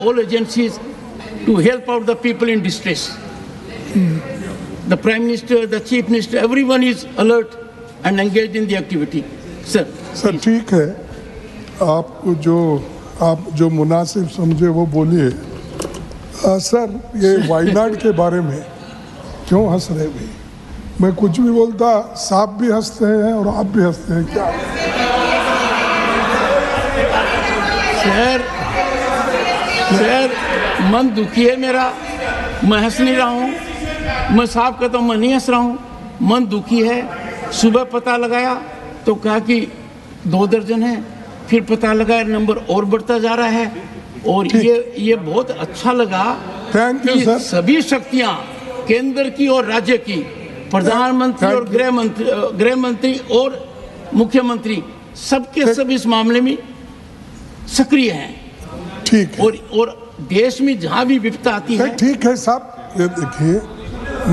all agencies to help out the people in distress. The Prime Minister, the Chief Minister, everyone is alert and engaged in the activity. Sir, ठीक है, आप जो मुनासिब समझे वो बोलिए। सर, ये वायनाड के बारे में क्यों हंस रहे भाई? मैं कुछ भी बोलता साहब भी हंसते हैं और आप भी हंसते हैं क्या? सर, मन दुखी है मेरा, मैं हंस नहीं रहा हूँ। मैं साफ कहता हूँ, मैं नहीं हंस रहा हूँ, मन दुखी है। सुबह पता लगाया तो कहा कि 2 दर्जन है, फिर पता लगाया नंबर और बढ़ता जा रहा है। और ये बहुत अच्छा लगा कि सभी शक्तियाँ केंद्र की और राज्य की, प्रधानमंत्री और गृह मंत्री और मुख्यमंत्री सबके सब इस मामले में सक्रिय हैं। ठीक है। और देश में जहाँ भी विपदा आती है। ठीक है साहब, ये देखिए,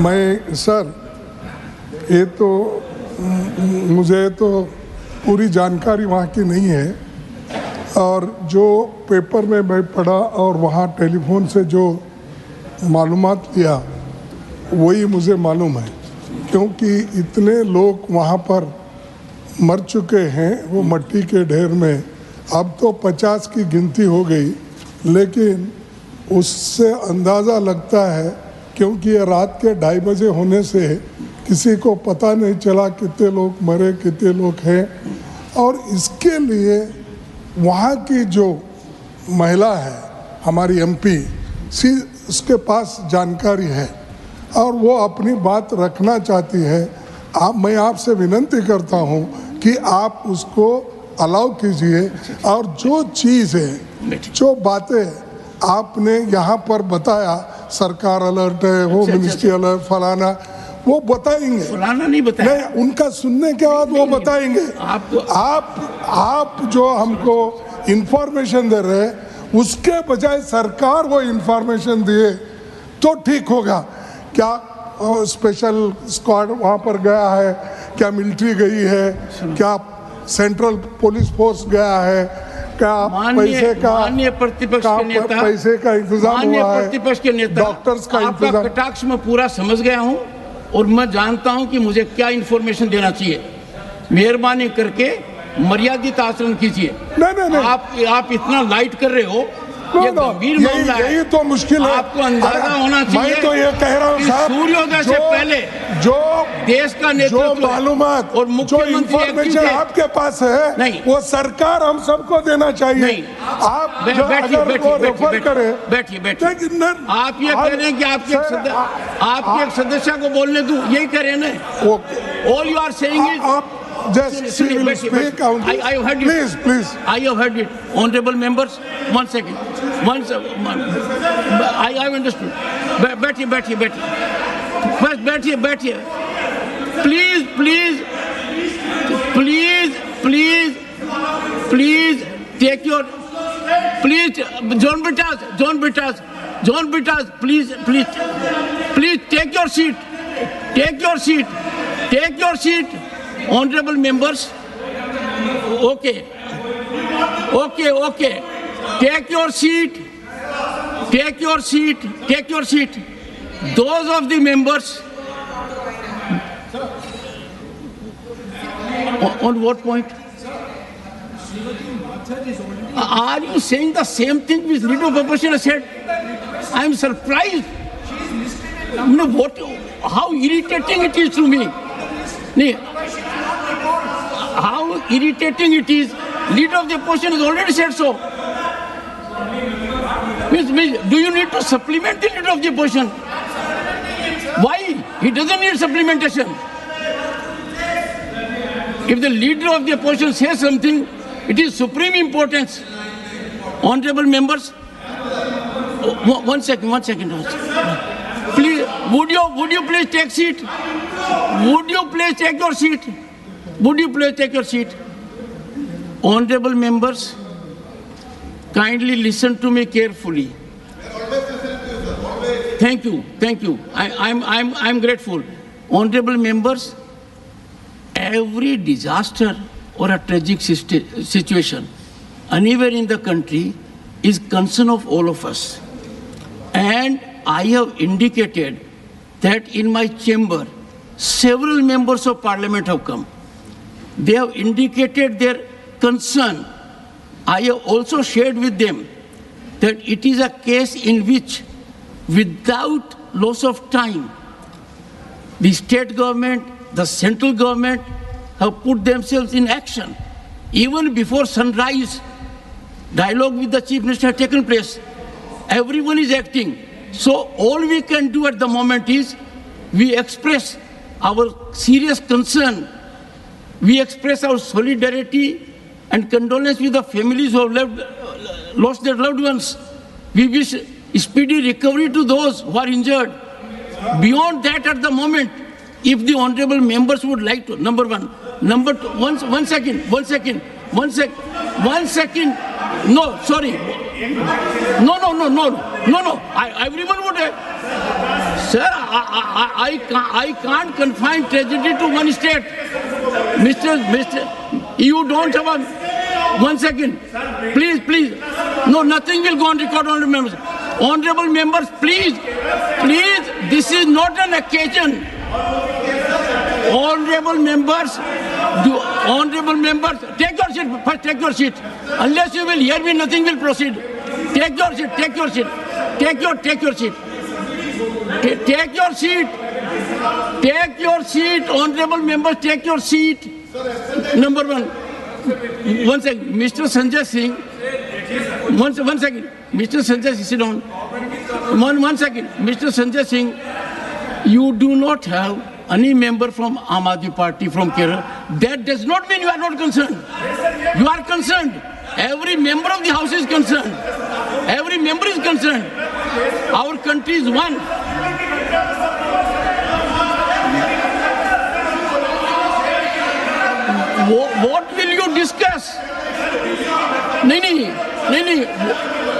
मैं सर ये तो मुझे तो पूरी जानकारी वहाँ की नहीं है, और जो पेपर में मैं पढ़ा और वहाँ टेलीफोन से जो मालूमात लिया वही मुझे मालूम है, क्योंकि इतने लोग वहाँ पर मर चुके हैं वो मट्टी के ढेर में। अब तो 50 की गिनती हो गई, लेकिन उससे अंदाज़ा लगता है, क्योंकि ये रात के 2:30 बजे होने से किसी को पता नहीं चला कितने लोग मरे, कितने लोग हैं। और इसके लिए वहाँ की जो महिला है हमारी MP, उसके पास जानकारी है और वो अपनी बात रखना चाहती है। मैं आपसे विनती करता हूँ कि आप उसको अलाउ कीजिए, और जो चीज़ है, जो बातें आपने यहाँ पर बताया, सरकार अलर्ट है, होम मिनिस्ट्री अलर्ट, फलाना, वो बताएंगे। फलाना नहीं बताएंगे, नहीं, उनका सुनने के बाद वो बताएंगे। आप जो हमको इंफॉर्मेशन दे रहे हैं, उसके बजाय सरकार वो इंफॉर्मेशन दिए तो ठीक होगा। क्या स्पेशल स्क्वाड वहाँ पर गया है? क्या मिलिट्री गई है? क्या सेंट्रल पुलिस फोर्स गया है? क्या पैसे का इंतजाम हुआ है? प्रतिपक्ष के नेता, डॉक्टर्स का इंतजाम। आपका कटाक्ष में पूरा समझ गया हूँ और मैं जानता हूँ कि मुझे क्या इंफॉर्मेशन देना चाहिए। मेहरबानी करके मर्यादित आचरण कीजिए। नहीं, आप इतना लाइट कर रहे हो, ये गंभीर मामला है। यही तो मुश्किल है। आपको अंदाजा होना चाहिए। मैं तो ये कह रहा हूँ साहब, सूर्योदय से पहले जो देश का नेतृत्व, मालूमात और जो इंफॉर्मेशन आपके पास है, नहीं, वो सरकार हम सबको देना चाहिए। नहीं, आप बैठिए। आप ये कह रहे हैं कि आपके एक सदस्य को बोलने दूं, यही कह रहे हैं ना? All you are saying is, just she will speak. I have heard it. Please. I have heard it. Honorable members, 1 second. I have understood. बैठिए. बस बैठिए. Please take your. Please, John Britas, please take your seat. Take your seat. Honorable members, okay. Take your seat. Those of the members. On what point? Are you saying the same thing which Leader of Opposition has said? I am surprised. How irritating it is to me. How irritating it is. Leader of the opposition has already said so. Do you need to supplement the leader of the opposition? Why? He doesn't need supplementation. If the leader of the opposition says something, it is supreme importance. Honorable members, one second. Please, would you please take seat? Would you please take your seat? Honorable members, kindly listen to me carefully. Thank you. I'm grateful. Honorable members, every disaster or a tragic situation anywhere in the country is concern of all of us. And I have indicated that in my chamber, several members of parliament have come. They have indicated their concern. I have also shared with them that it is a case in which, without loss of time, the state government, the central government have put themselves in action. Even before sunrise, dialogue with the Chief Minister has taken place. Everyone is acting. So all we can do at the moment is we express our serious concern. We express our solidarity and condolence with the families who have lost their loved ones. We wish speedy recovery to those who are injured. Beyond that, at the moment, if the honorable members would like to, number one. Number two, one second. No, sorry. No. Everyone would have. Sir, I can't confine tragedy to one state. Mr. You don't have a. 1 second. Please. No, nothing will go on record, honorable members. Honorable members, please. This is not an occasion. Honorable members, take your seat. First, take your seat. Unless you will hear me, nothing will proceed. Take your seat. Take your seat. Take your seat. Take your seat. Honorable members, take your seat. Number one. 1 second. Mr. Sanjay Singh. 1 second. Mr. Sanjay Singh, sit down. 1 second. Mr. Sanjay Singh, you do not have any member from Aam Aadmi Party from Kerala. That does not mean you are not concerned. You are concerned. Every member of the House is concerned. Every member is concerned. Our country is one. What will you discuss? No.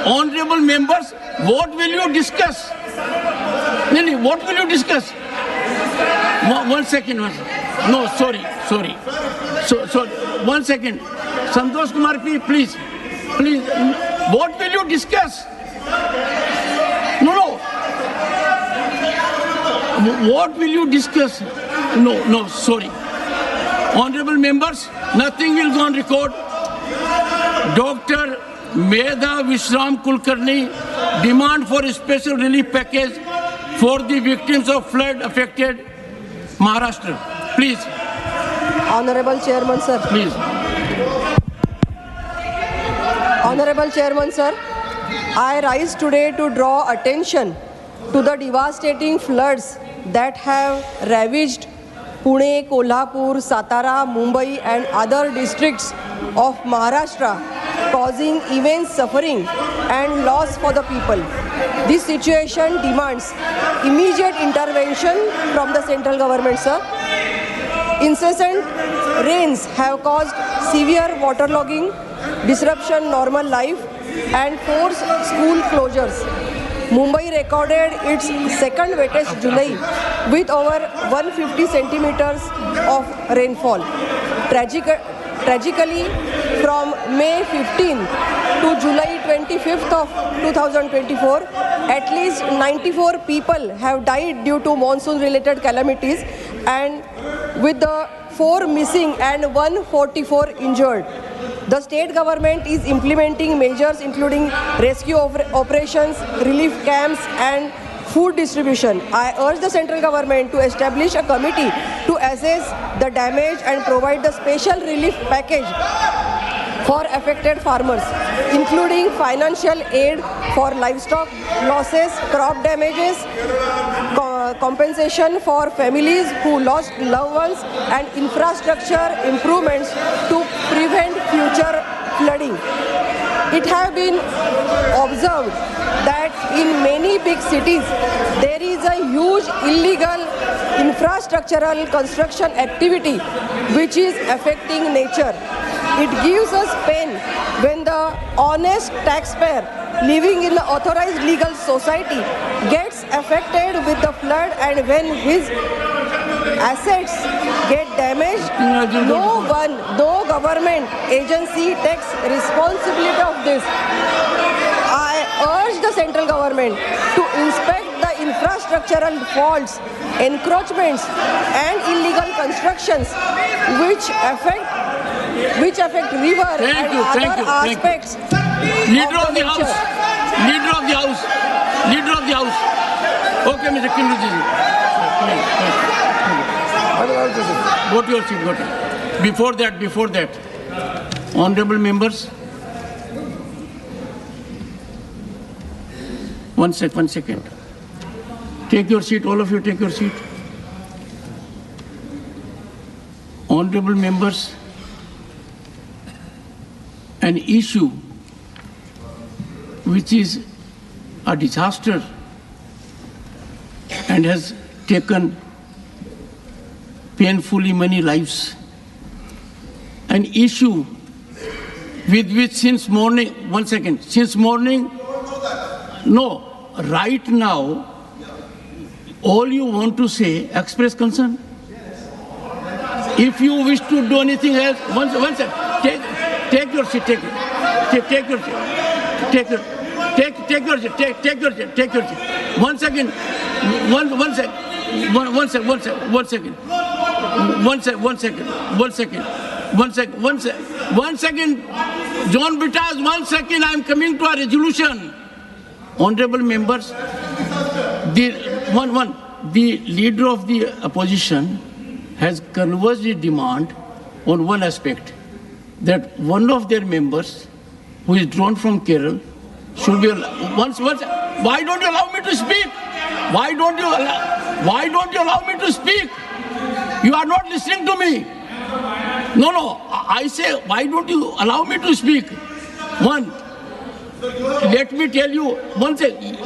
Honorable members, what will you discuss? No. What will you discuss? 1 second. No, sorry. So 1 second. Santosh Kumar, please. What will you discuss? No. What will you discuss? No, sorry. Honorable members, nothing will go on record. Dr. Medha Vishram Kulkarni demand for a special relief package for the victims of flood affected Maharashtra. Please. Honorable Chairman, sir. Please. Honorable Chairman, sir, I rise today to draw attention to the devastating floods that have ravaged Pune, Kolhapur, Satara, Mumbai and other districts of Maharashtra, causing immense suffering and loss for the people. This situation demands immediate intervention from the central government, sir. Incessant rains have caused severe waterlogging, disruption normal life and forced school closures. Mumbai recorded its second wettest July with over 150 centimeters of rainfall. Tragically, from May 15 to July 25th of 2024, at least 94 people have died due to monsoon-related calamities, and with the 4 missing and 144 injured. The state government is implementing measures including rescue operations, relief camps and food distribution. I urge the central government to establish a committee to assess the damage and provide the special relief package for affected farmers, including financial aid for livestock losses, crop damages, compensation for families who lost loved ones, and infrastructure improvements to prevent future flooding. It has been observed that in many big cities there is a huge illegal infrastructural construction activity which is affecting nature. It gives us pain when the honest taxpayer living in the authorized legal society gets affected with the flood, and when his assets get damaged, no government agency takes responsibility of this. I urge the central government to inspect the infrastructural faults, encroachments and illegal constructions which affect river and other aspects. Leader of the House. Leader of the House. Leader of the House. Okay, Mr. Kinruji. Go to your seat. Go to. Before that, honorable members. One second. Take your seat, all of you take your seat. Honorable members, an issue which is a disaster and has taken painfully many lives. An issue with which since morning, no, right now, all you want to say, express concern. If you wish to do anything else, one second, take your seat, take your seat. One second. John Bittas, 1 second, I am coming to a resolution. Honorable members, the leader of the opposition has converged the demand on one aspect, that one of their members who is drawn from Kerala should be why don't you allow me to speak? Why don't you allow me to speak? You are not listening to me. No, I say, why don't you allow me to speak? Let me tell you one thing.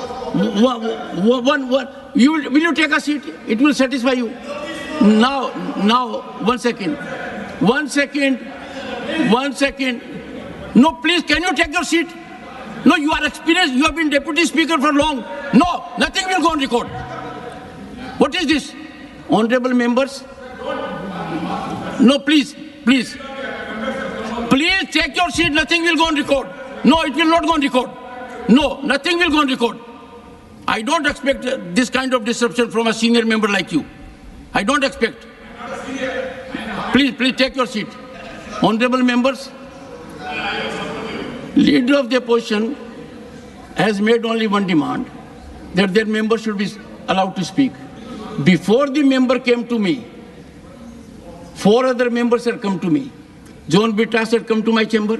Will you take a seat? It will satisfy you. Now, 1 second. No, please, can you take your seat? No, you are experienced. You have been deputy speaker for long. No, nothing will go on record. What is this? Honorable members? No, please. Please take your seat. Nothing will go on record. No, it will not go on record. No, nothing will go on record. I don't expect this kind of disruption from a senior member like you. I don't expect. Please take your seat. Honorable members, leader of the opposition has made only one demand, that their member should be allowed to speak. Before the member came to me, 4 other members had come to me. John Bittas had come to my chamber.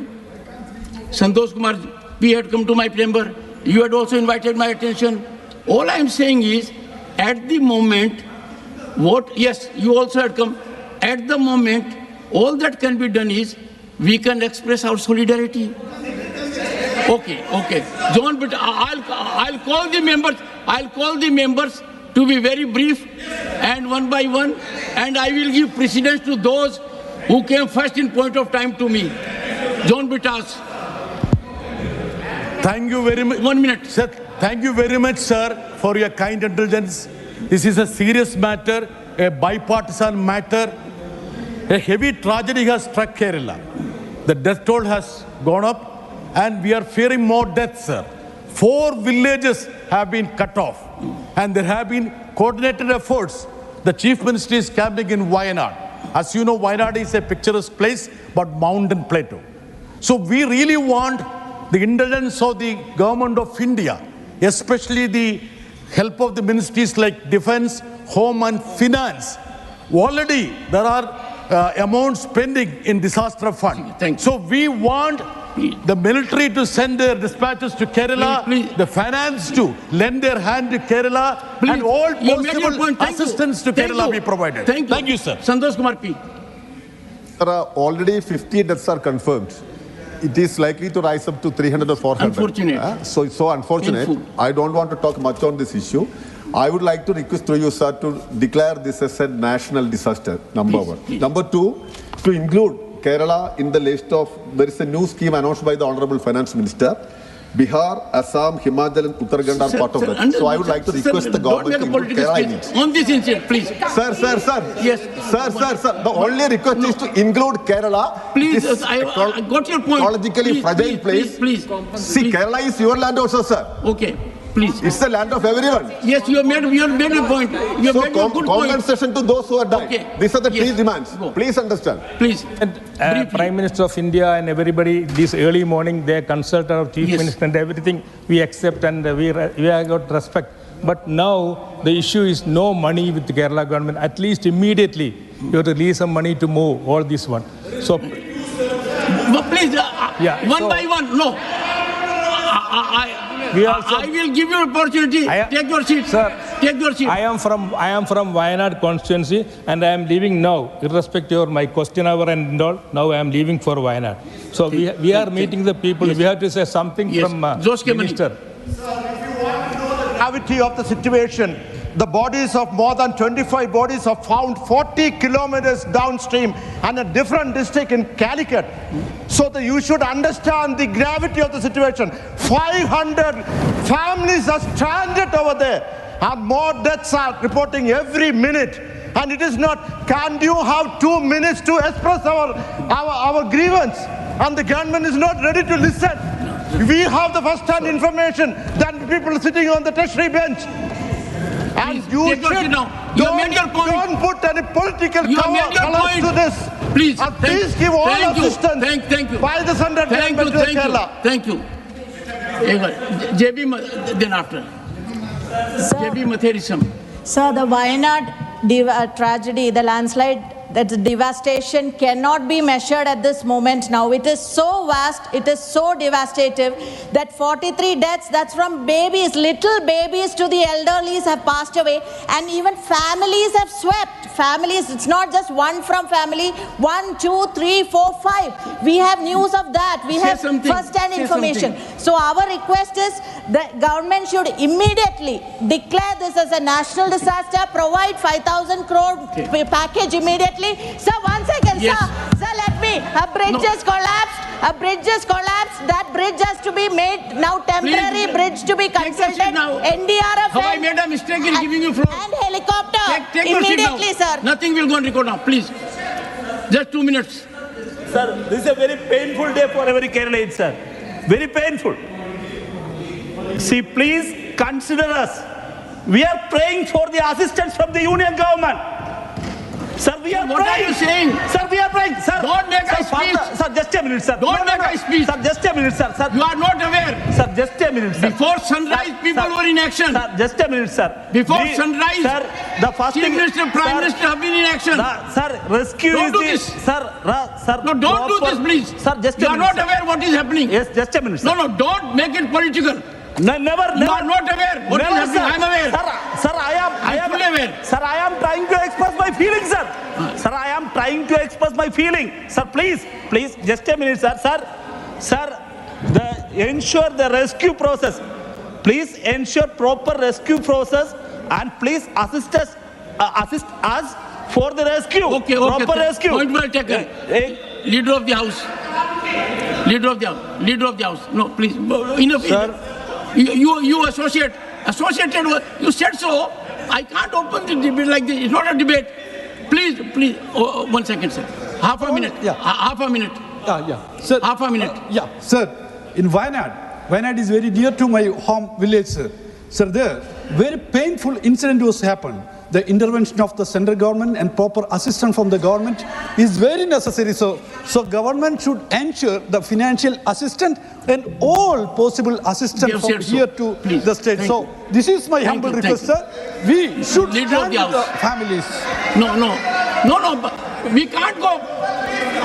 Santosh Kumar P had come to my chamber. You had also invited my attention. All I am saying is, at the moment, yes, you also had come. At the moment, all that can be done is, we can express our solidarity. Okay. John Bittas, I'll call the members to be very brief and one by one, and I will give precedence to those who came first in point of time to me. John Bittas. Thank you very much. 1 minute. Sir, thank you very much, sir, for your kind indulgence. This is a serious matter, a bipartisan matter. A heavy tragedy has struck Kerala. The death toll has gone up, and we are fearing more deaths, sir. 4 villages have been cut off, and there have been coordinated efforts. The Chief Minister is camping in Wayanad. As you know, Wayanad is a picturesque place, but mountain plateau. So we really want the indulgence of the government of India, especially the help of the ministries like Defense, Home and Finance. Already there are amounts pending in disaster fund. Thank you. So we want the military to send their dispatches to Kerala, please. the finance to lend their hand to Kerala, and all possible assistance to Kerala be provided. Thank you, sir. Santosh Kumar P. There are already 50 deaths are confirmed. It is likely to rise up to 300 or 400. Unfortunate. So it's so unfortunate. Painful. I don't want to talk much on this issue. I would like to request through you, sir, to declare this as a national disaster, number one. Please. Number 2, to include Kerala in the list of, there is a new scheme announced by the Honorable Finance Minister Bihar, Assam, Himachal and Uttarakhand are part of that. So I would like to request the government to include Kerala in it. On this incident, please. Sir. Yes. Sir. The only request is to include Kerala. Please, This I got your point. ecologically fragile place. Please. See, Kerala is your land also, sir. Okay, please. It's the land of everyone. Yes, you have made a point. You have So made a good point. compensation to those who have died. Okay. These are the three Yes. demands. Go. Please understand. Please. Prime Minister of India and everybody, this early morning, they consulted our Chief Yes. Minister and everything we accept and we have got respect. But now the issue is no money with the Kerala government. At least immediately you have to release some money to move all this one. So But please, Yeah, one so- by one. No. We also- I will give you opportunity. Take your seat. Sir, Take your seat. I am from Wayanad constituency and I am leaving now, irrespective of my question hour and all. Now I am leaving for Wayanad. So we are meeting the people. Yes. We have to say something Yes. from Josh Kemani. Minister. Gravity of the situation. The bodies of more than 25 bodies are found 40 kilometers downstream and a different district in Calicut. So you should understand the gravity of the situation. 500 families are stranded over there and more deaths are reporting every minute. And it is not, can you have 2 minutes to express our grievance? And the government is not ready to listen. We have the first-hand information than people sitting on the tertiary bench. And you take your seat should now. You have made your point. don't put any political You have made your colors point. to this. Please. And please give all thank you. assistance Thank you. by the central Thank you. government to Kerala. Thank you. JB, then after. JB Matherisam. Sir, the Wayanad tragedy, the landslide, that devastation cannot be measured at this moment now. It is so vast, it is so devastating that 43 deaths, that's from babies, little babies to the elderlies have passed away, and even families have swept. Families, it's not just one from family, 1, 2, 3, 4, 5. We have news of that. We have first-hand information. So our request is the government should immediately declare this as a national disaster, provide 5,000 crore package immediately. Sir, 1 second, Yes. sir, let me. A bridge has collapsed. That bridge has to be made now temporary. Please, bridge to be take your seat consulted. now. NDRF Have I made a mistake in giving you floor? and helicopter Take your seat now. immediately, sir. Nothing will go on record now. Please. Just 2 minutes. Sir, this is a very painful day for every Kerala, sir. Very painful. See, please consider us. We are praying for the assistance from the union government. Sir, we are What praying. are you saying? Sir, we are praying. Sir, Don't make sir, a speech. Sir, just a minute, sir. Don't make a speech. Sir, just a minute, sir. Sir, You are not aware. sir, just a minute, sir. Before sunrise, Sir, people sir, were in action. Sir, just a minute, sir. Before sunrise, sir, the first Chief thing, Minister, Prime sir, Minister have been in action. Sir, rescue Don't is do the, this. Sir. No, don't do this, please. Sir, just You a are minute. not sir. aware what is happening. Yes, just a minute, sir. No, don't make it political. Never. You are not aware what is Never, happening. I am aware. Sir, I am fully aware. Sir, I am trying to express my feeling, sir. Sir, I am trying to express my feeling. Sir, please, just a minute, sir. Sir, ensure the rescue process. Please ensure proper rescue process and please assist us for the rescue. Okay. Proper rescue. Point well taken. Leader of the House. Leader of the House. No, please. Enough. Sir. You associated. You said so. I can't open the debate like this. It's not a debate. Please. 1 second, sir. Half a minute. Yeah. Half a minute. Yeah. Sir, Half a minute. yeah, sir, in Wayanad is very dear to my home village, sir. Sir, there, very painful incident was happened. The intervention of the central government and proper assistance from the government is very necessary. So government should ensure the financial assistance and all possible assistance Yes, from sir, here so. to Please. the state. Thank So this is my humble you, request, thank sir. We should Leader of stand the with the House. families. No. But we can't go.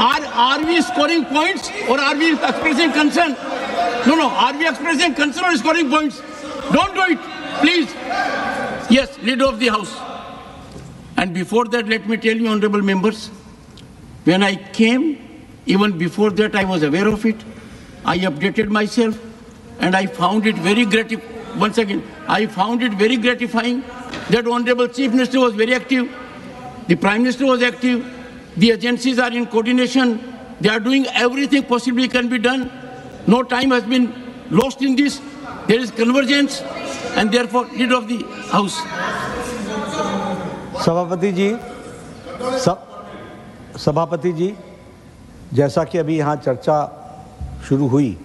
Are we scoring points or are we expressing concern? No. Are we expressing concern or scoring points? Don't do it, please. Yes, Leader of the House. And before that, let me tell you, honorable members, when I came, even before that, I was aware of it. I updated myself, and I found it very gratifying. Once again, I found it very gratifying that Honorable Chief Minister was very active. The Prime Minister was active. The agencies are in coordination. They are doing everything possibly can be done. No time has been lost in this. There is convergence, and therefore leader of the house. सभापति जी, जैसा कि अभी यहाँ चर्चा शुरू हुई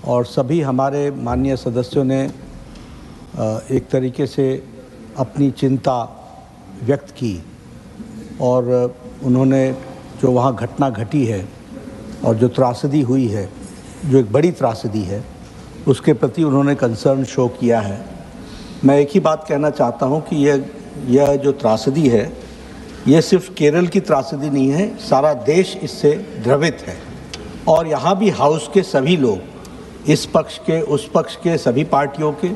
और सभी हमारे माननीय सदस्यों ने एक तरीके से अपनी चिंता व्यक्त की और उन्होंने जो वहाँ घटना घटी है और जो त्रासदी हुई है, जो एक बड़ी त्रासदी है, उसके प्रति उन्होंने कंसर्न शो किया है। मैं एक ही बात कहना चाहता हूँ कि यह जो त्रासदी है, ये सिर्फ केरल की त्रासदी नहीं है, सारा देश इससे द्रवित है। और यहाँ भी हाउस के सभी लोग, इस पक्ष के उस पक्ष के, सभी पार्टियों के,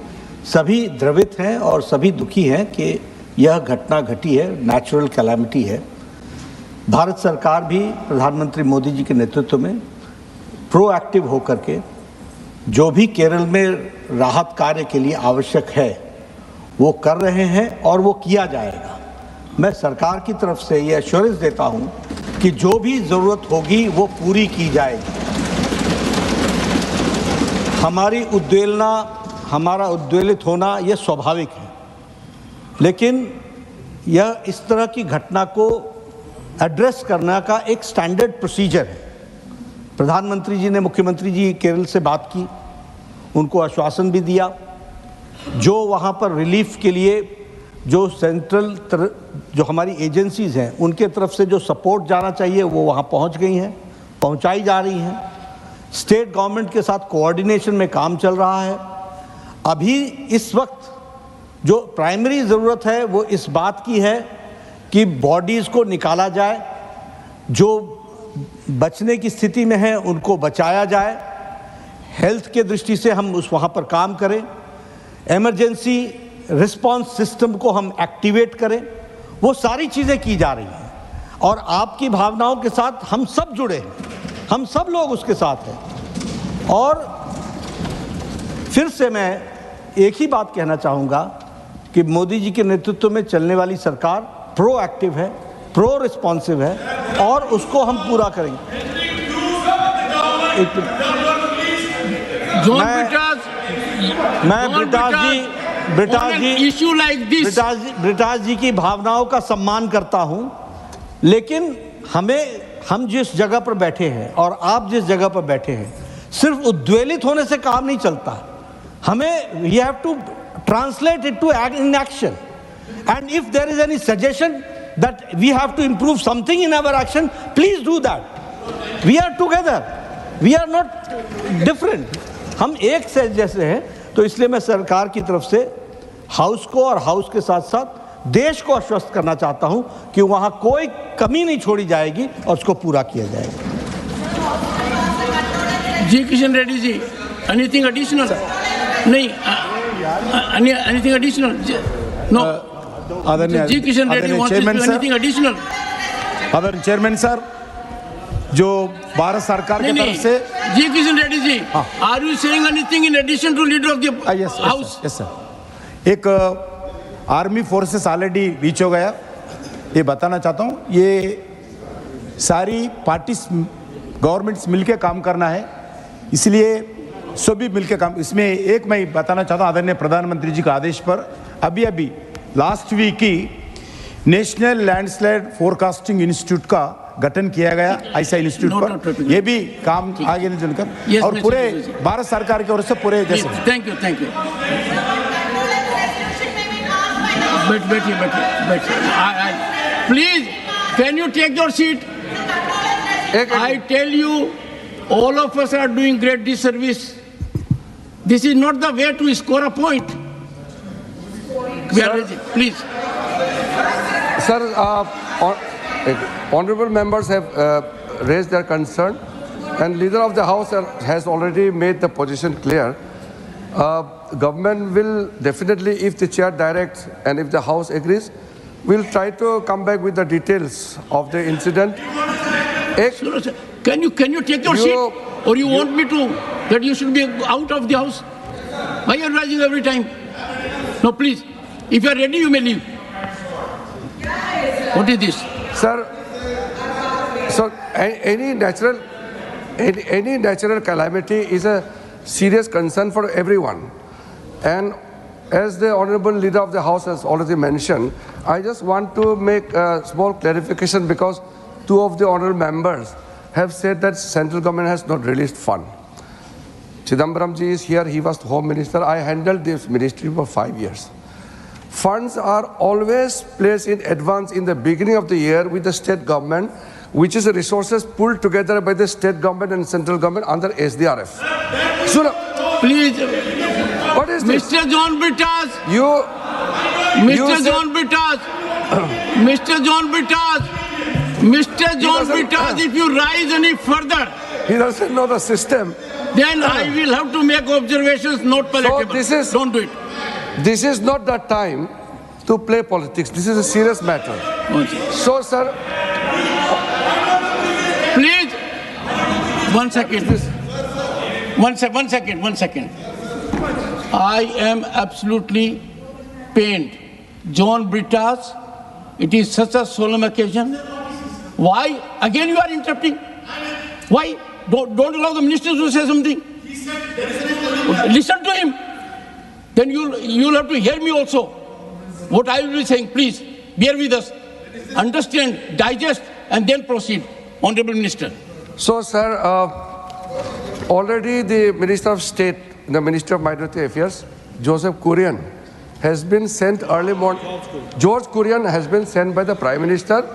सभी द्रवित हैं और सभी दुखी हैं कि यह घटना घटी है, नेचुरल कैलामिटी है। भारत सरकार भी प्रधानमंत्री मोदी जी के नेतृत्व में प्रोएक्टिव होकर के जो भी केरल में राहत कार्य के लिए आवश्यक है वो कर रहे हैं और वो किया जाएगा। मैं सरकार की तरफ से ये एश्योरेंस देता हूँ कि जो भी ज़रूरत होगी वो पूरी की जाएगी। हमारा उद्वेलित होना ये स्वाभाविक है, लेकिन यह इस तरह की घटना को एड्रेस करने का एक स्टैंडर्ड प्रोसीजर है। प्रधानमंत्री जी ने मुख्यमंत्री जी केरल से बात की, उनको आश्वासन भी दिया। जो वहाँ पर रिलीफ के लिए जो जो हमारी एजेंसीज़ हैं उनके तरफ से जो सपोर्ट जाना चाहिए वो वहाँ पहुँच गई हैं, पहुँचाई जा रही हैं। स्टेट गवर्नमेंट के साथ कोऑर्डिनेशन में काम चल रहा है। अभी इस वक्त जो प्राइमरी ज़रूरत है वो इस बात की है कि बॉडीज़ को निकाला जाए, जो बचने की स्थिति में है उनको बचाया जाए। हेल्थ के दृष्टि से हम वहाँ पर काम करें, इमरजेंसी रिस्पांस सिस्टम को हम एक्टिवेट करें, वो सारी चीज़ें की जा रही हैं। और आपकी भावनाओं के साथ हम सब जुड़े हैं, हम सब लोग उसके साथ हैं। और फिर से मैं एक ही बात कहना चाहूँगा कि मोदी जी के नेतृत्व में चलने वाली सरकार प्रोएक्टिव है, प्रो रिस्पॉन्सिव है और उसको हम पूरा करेंगे। ब्रिटास जी की भावनाओं का सम्मान करता हूं, लेकिन हम जिस जगह पर बैठे हैं और आप जिस जगह पर बैठे हैं, सिर्फ उद्वेलित होने से काम नहीं चलता। हमें we have to translate it to in action, and if there is any suggestion that we have to improve something in our action, please do that. We are together, we are not different. हम एक से जैसे हैं। तो इसलिए मैं सरकार की तरफ से हाउस को और हाउस के साथ साथ देश को आश्वस्त करना चाहता हूं कि वहां कोई कमी नहीं छोड़ी जाएगी और उसको पूरा किया जाएगा। G Kishan Reddy ji, anything additional? नहीं, anything additional? No. G Kishan Reddy wants anything additional? आदरणीय चेयरमैन सर, जो भारत सरकार की तरफ से G Kishan Reddy ji, are you saying anything in addition to leader of the house? Yes sir. एक आर्मी फोर्सेस ऑलरेडी रीच हो गया, ये बताना चाहता हूँ। ये सारी पार्टीज गवर्नमेंट्स मिलके काम करना है, इसलिए सभी मिलके काम। इसमें एक मैं बताना चाहता हूँ, आदरणीय प्रधानमंत्री जी का आदेश पर अभी लास्ट वीक ही नेशनल लैंडस्लाइड फोरकास्टिंग इंस्टीट्यूट का गठन किया गया। ऐसा इंस्टीट्यूट पर ये भी काम आगे चलकर और पूरे भारत सरकार की ओर से पूरे जैसे। Thank you. बैठिए। Please can you take your seat? I tell you, all of us are doing great disservice. This is not the way to score a point. Please. Sir, honorable members have raised their concern, and leader of the house has already made the position clear. Government will definitely, if the chair directs and if the house agrees, will try to come back with the details of the incident. Can you take your seat, or you want me to that you should be out of the house? Why are you rising every time? No, please. If you are ready, you may leave. What is this, sir? So any natural calamity is a serious concern for everyone. And as the Honorable Leader of the House has already mentioned, I just want to make a small clarification because two of the honorable members have said that central government has not released fund. Chidambaram ji is here, he was Home Minister. I handled this ministry for 5 years. Funds are always placed in advance in the beginning of the year with the state government, which is the resources pulled together by the state government and central government under SDRF. So, please, what is this? Mr. John Brittas, Mr. John Brittas, if you rise any further, he doesn't know the system. Then I will have to make observations not palatable. So don't do it. This is not the time to play politics. This is a serious matter. Okay. So, sir, please, 1 second. One second. I am absolutely pained. John Brittas, it is such a solemn occasion. Why? Again you are interrupting. Why? Don't allow the minister to say something. Listen to him. Then you'll have to hear me also. What I will be saying, please, bear with us. Understand, digest, and then proceed. Honorable Minister. So, sir, already the Minister of State, the Minister of Minority Affairs, Joseph Kurian, has been sent early morning. George Kurian has been sent by the Prime Minister.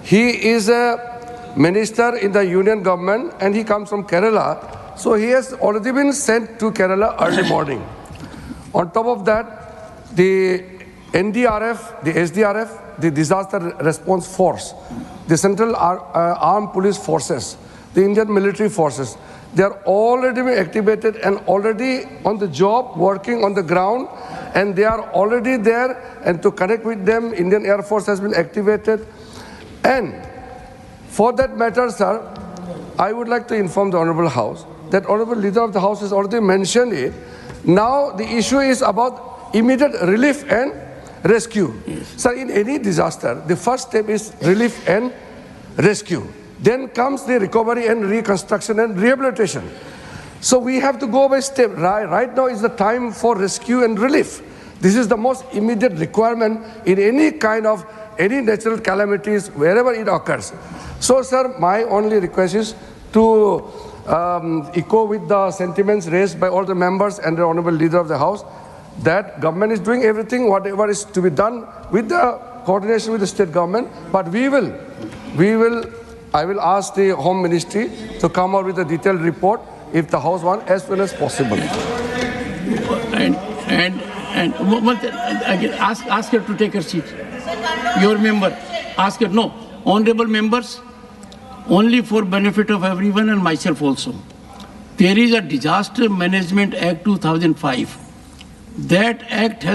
He is a minister in the union government and he comes from Kerala. So he has already been sent to Kerala early morning. On top of that, the NDRF, the SDRF, the Disaster Response Force, the Central Armed Police Forces, the Indian Military Forces, they are already been activated and already on the job, working on the ground, and they are already there, and to connect with them, Indian Air Force has been activated. And for that matter, sir, I would like to inform the Honorable House that Honorable Leader of the House has already mentioned it. Now the issue is about immediate relief and rescue. Sir, in any disaster, the first step is relief and rescue. Then comes the recovery and reconstruction and rehabilitation. So we have to go by step. Right now is the time for rescue and relief. This is the most immediate requirement in any kind of any natural calamities, wherever it occurs. So, sir, my only request is to echo with the sentiments raised by all the members and the Honorable Leader of the House that government is doing everything, whatever is to be done with the coordination with the state government. But I will ask the Home Ministry to come out with a detailed report if the House wants as soon as possible. And again, ask her to take her seat. Your member, ask her. No, honorable members, only for benefit of everyone and myself also. There is a Disaster Management Act 2005. That act has